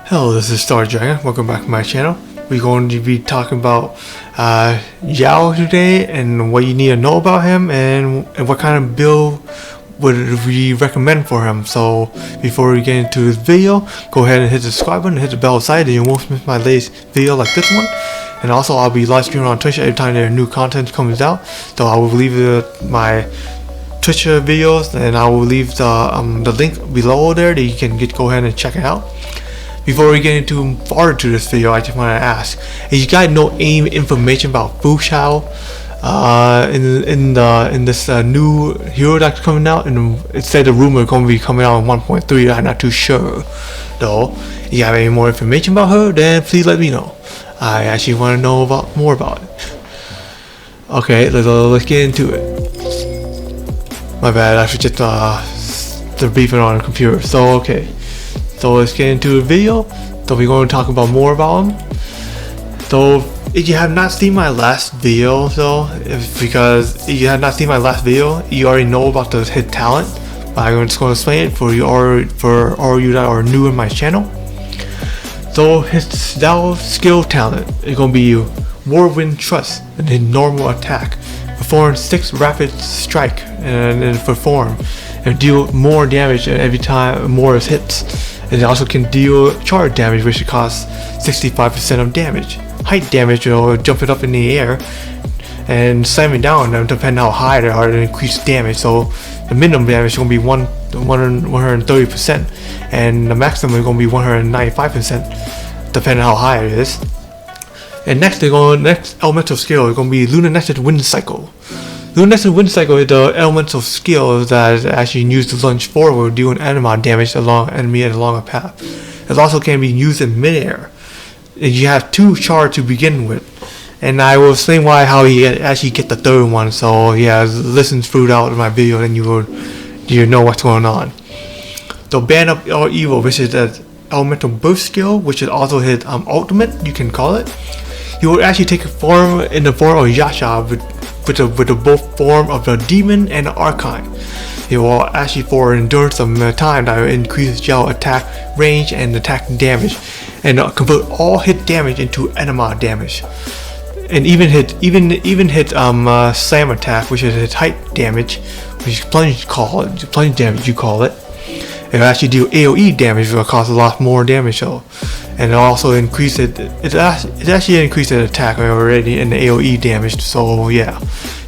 Hello, this is Star Dragon. Welcome back to my channel. We're going to be talking about Xiao today and what you need to know about him and what kind of build would we recommend for him. So before we get into this video, go ahead and hit the subscribe button and hit the bell beside it. You won't miss my latest video like this one. And also I'll be live streaming on Twitch every time their new content comes out. So I will leave my Twitch videos and I will leave the link below there that you can go ahead and check it out. Before we get into farther to this video, I just want to ask, if you guys know any information about Xiao in this new hero that's coming out, and it said the rumor is going to be coming out in 1.3. I'm not too sure though. If you have any more information about her, then please let me know. I actually want to know more about it. Okay, let's get into it. My bad, I should just the briefing on the computer. So okay. So let's get into the video. So we're going to talk about more about him. So if you have not seen my last video, because if you have not seen my last video, you already know about his talent. But I'm just going to explain it for all you that are new in my channel. So his skill talent is going to be Whirlwind Trust and his normal attack. Perform 6 rapid strike and perform and deal more damage every time more is hits. It also can deal charge damage, which costs 65% of damage. Height damage will jump it up in the air and slamming down them, depending how high they are, to increase damage. So the minimum damage is going to be 130%, and the maximum is going to be 195%, depending how high it is. And next elemental skill is going to be Luminescent Wind Cycle. Luminescent Wind Cycle is the elemental skill that is actually used to lunge forward, doing anima damage along enemy along a path. It also can be used in midair. You have 2 charge to begin with, and I will explain how you actually get the third one. So yeah, listen throughout my video, and you know what's going on. So Ban Up All Evil, which is the elemental burst skill, which is also his ultimate, you can call it. He will actually take a form in the form of Yasha with the both form of the demon and the archine. It will actually for endurance of time that will increase Xiao attack range and attack damage, and convert all hit damage into anima damage, and even hit slam attack, which is his height damage, which is plunge damage you call it. It will actually do AoE damage, which will cost a lot more damage though. And it also increases it actually increased the attack already in the AoE damage. So yeah,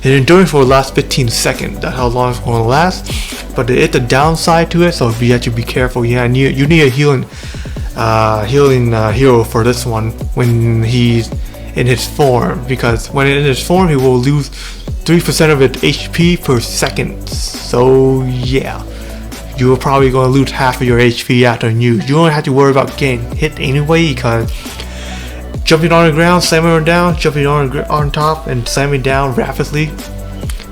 it endures for the last 15 seconds. That's how long it's going to last. But it's the downside to it, so you have to be careful. Yeah, you need a healing hero for this one when he's in his form, because when in his form he will lose 3% of its HP per second. So yeah, you're probably going to lose half of your HP after use. You don't have to worry about getting hit anyway, because jumping on the ground, slamming her down, jumping on top and slamming down rapidly,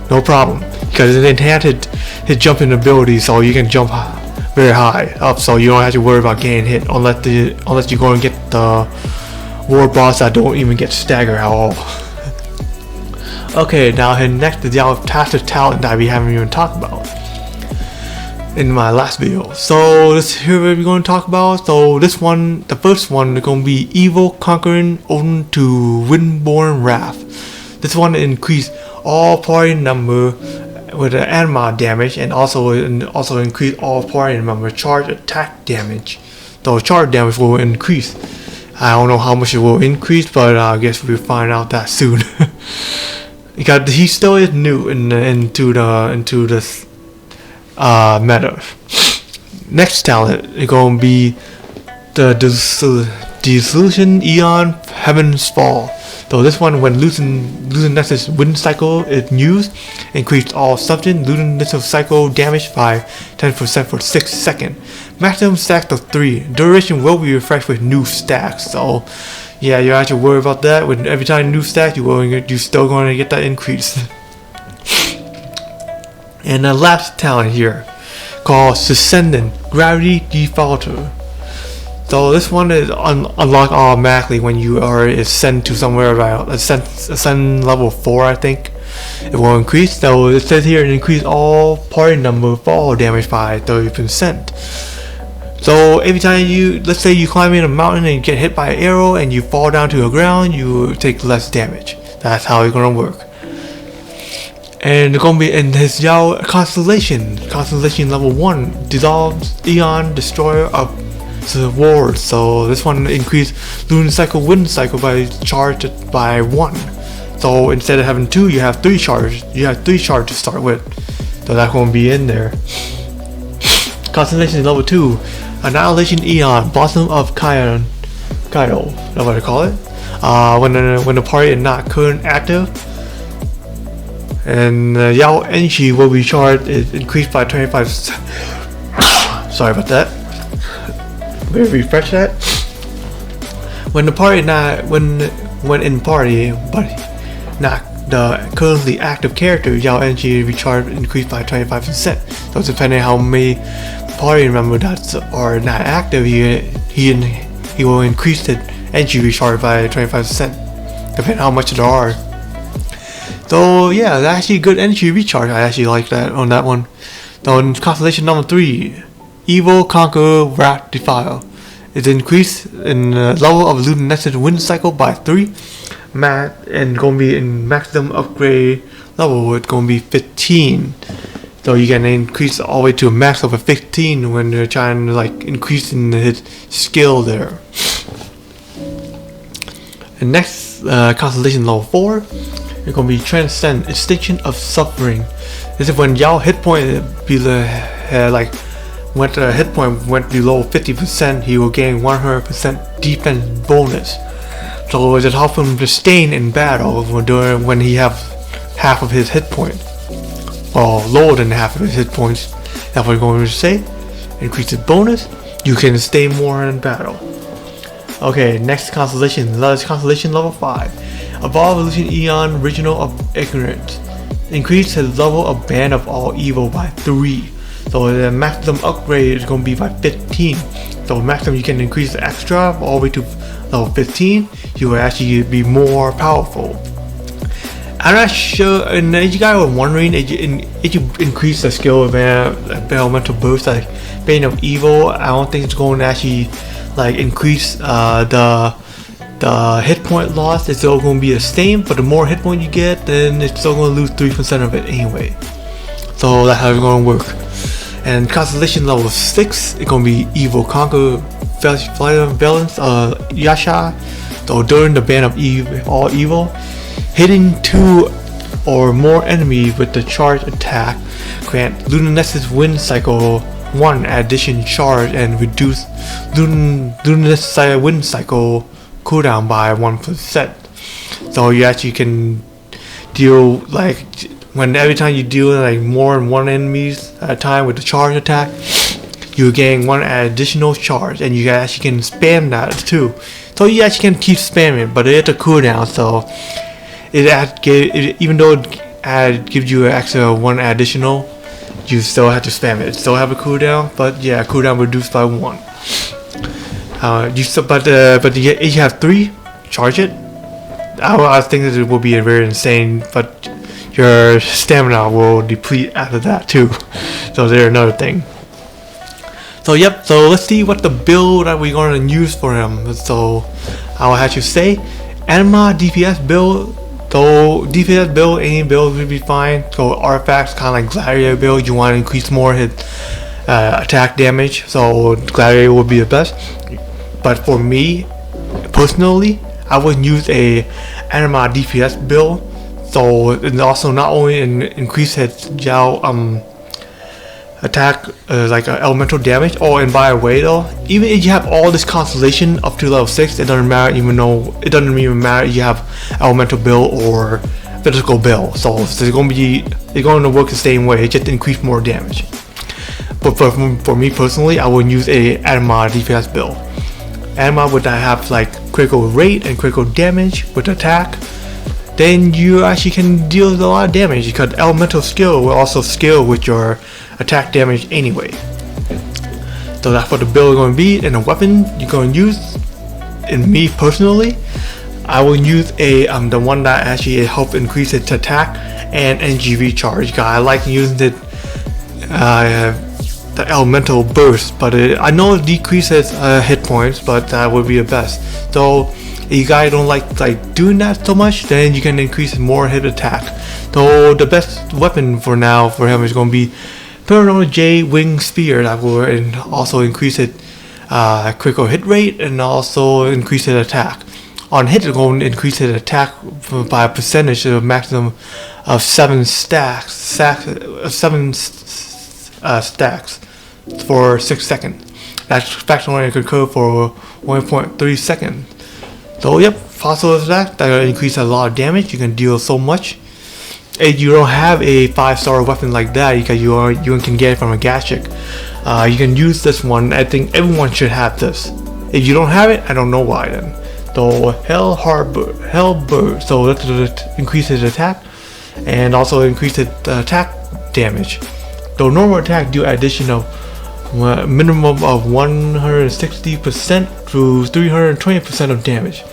no problem, because it enhances his jumping ability, so you can jump very high up, so you don't have to worry about getting hit unless you're going to get the war boss that don't even get staggered at all. Okay, now his next is the fantastic talent that we haven't even talked about in my last video. So this here we're going to talk about. So this one, the first one, is going to be Evil Conquering Odin to Windborn Wrath. This one increase all party number with the anima damage, and also increase all party member charge attack damage. So charge damage will increase. I don't know how much it will increase, but I guess we'll find out that soon. Because he still is new into this meta. Next talent is going to be the Dissolution Eon Heaven's Fall. So this one, when Luminescent Wind Cycle is used, increase all substance Luminescent Cycle damage by 10% for 6 seconds. Maximum stack of 3. Duration will be refreshed with new stacks. So yeah, you don't have to worry about that. With every time new stack, you're still going to get that increase. And the last talent here, called Ascendant Gravity Defaulter. So this one is unlocked automatically when you are sent to somewhere about ascend level 4, I think. It will increase. So it says here, increase all party number fall damage by 30%. So every time let's say you climb in a mountain and you get hit by an arrow and you fall down to the ground, you take less damage. That's how it's gonna work. And it's gonna be in his Xiao Constellation Level 1, dissolves Eon Destroyer of the Ward. So this one increased Lunar Cycle Wind Cycle by charged by 1. So instead of having 2, you have 3 charges. You have 3 charges to start with. So that's gonna be in there. Constellation Level 2, Annihilation Eon, Blossom of Kaido, that's what I call it. When the party is not current active, and Yao Enchi will be charged is increased by 25. Sorry about that. Let me refresh that. When the party not when in party, but not the currently active character, Yao Enchi recharge increased by 25%. So depending how many party members that are not active, he will increase the Enchi recharge by 25%, depending how much there are. So yeah, that's actually good Enchi recharge. I actually like that on that one. So in Constellation Number 3, Evil Conquer Wrath Defile. It's increased in level of Luminescent Wind Cycle by 3. And gonna be in maximum upgrade level, it's gonna be 15. So you can increase all the way to a max of a 15 when you're trying to like increase in his skill there. And next, Constellation Level 4, it's gonna be Transcend Extinction of Suffering. This is when Yao hit point hit point went below 50%, he will gain 100% defense bonus. So it helps him to sustain in battle when he have half of his hit point, or lower than half of his hit points. That's what I'm going to say. Increase his bonus, you can stay more in battle. Okay, next constellation, Constellation Level 5. Evolve Evolution Eon Original of Ignorance. Increase his level of Ban of All Evil by 3. So the maximum upgrade is going to be by 15. So maximum you can increase the extra all the way to level 15. You will actually be more powerful. I'm not sure, and if you guys were wondering, if you increase the skill of elemental burst like Bane of Evil, I don't think it's going to actually like increase the hit point loss. It's still going to be the same, but the more hit point you get, then it's still going to lose 3% of it anyway. So that's how it's going to work. And Constellation Level 6, it's going to be Evil Conquer Valence Yasha. So during the ban of all evil, hitting 2 or more enemies with the charge attack, grant Luminescent Wind Cycle 1 addition charge and reduce Luminescent Wind Cycle cooldown by 1%. So you actually can deal like every time you deal like more than 1 enemies at a time with the charge attack, you gain 1 additional charge, and you actually can spam that too. So you actually can keep spamming, but it's a cooldown, so even though it gives you an extra 1 additional, you still have to spam it. It still have a cooldown, but yeah, cooldown reduced by 1. If you have 3, charge it. I think that it will be very insane, but your stamina will deplete after that too. So there's another thing. So yep, so let's see what the build that we're going to use for him. So I will have to say Anima DPS build. So DPS build, any build would be fine. So artifacts, kind of like Gladiator build, you want to increase more his attack damage, so Gladiator would be the best. But for me personally, I would use a Anima DPS build. So it also not only increase his Xiao attack like elemental damage. Oh, and by the way though, even if you have all this constellation up to level 6, it doesn't matter. Even though it doesn't even matter if you have elemental build or physical build. So it's going to work the same way. It just increase more damage. But for me personally, I would use a Anima DPS build. Anima would have like critical rate and critical damage with attack. Then you actually can deal a lot of damage because elemental skill will also scale with your attack damage anyway. So that's what the build is going to be. And the weapon you're going to use, in me personally, I will use the one that actually helps increase its attack and energy recharge. I like using the the elemental burst, but I know it decreases hit points, but that would be the best. So if you guys don't like doing that so much, then you can increase more hit attack. So the best weapon for now for him is going to be Paranormal J Wing Spear, that will and also increase it critical hit rate and also increase its attack. On hit, it's going to increase its attack by a percentage of a maximum of 7 stacks for 6 seconds. That's fact only could occur for 1.3 seconds. So yep, fossil attack that will increase a lot of damage. You can deal so much. If you don't have a 5-star weapon like that, because you can get it from a gadget, you can use this one. I think everyone should have this. If you don't have it, I don't know why then. So Hell Bird, so that increases attack and also increases attack damage. The normal attack do addition of minimum of 160% to 320% of damage.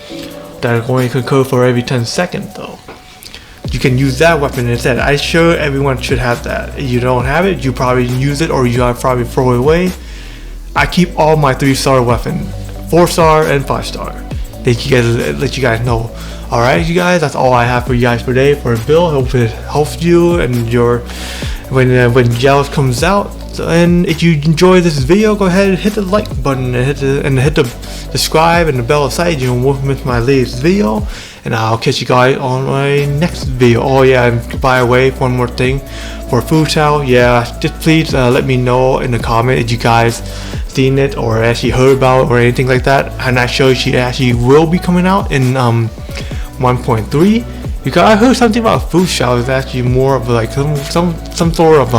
That is going to occur for every 10 seconds though. You can use that weapon instead. I'm sure everyone should have that. If you don't have it, you probably use it or you probably throw it away. I keep all my 3-star weapon, 4-star and 5-star. Let you guys know. Alright you guys, that's all I have for you guys today for a build. Hope it helps you and your when Xiao comes out. And if you enjoy this video, go ahead and hit the like button and hit the subscribe and the bell aside. You won't miss my latest video. And I'll catch you guys on my next video. Oh yeah, and by the way, one more thing for Xiao. Yeah, just please let me know in the comment if you guys seen it or actually heard about it or anything like that. And I show she actually will be coming out in 1.3. Because I heard something about Xiao is actually more of like some sort of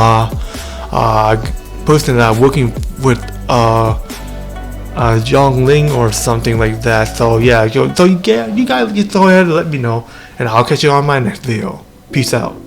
person that working with Ling or something like that. So yeah, you guys just go ahead and let me know, and I'll catch you on my next video. Peace out.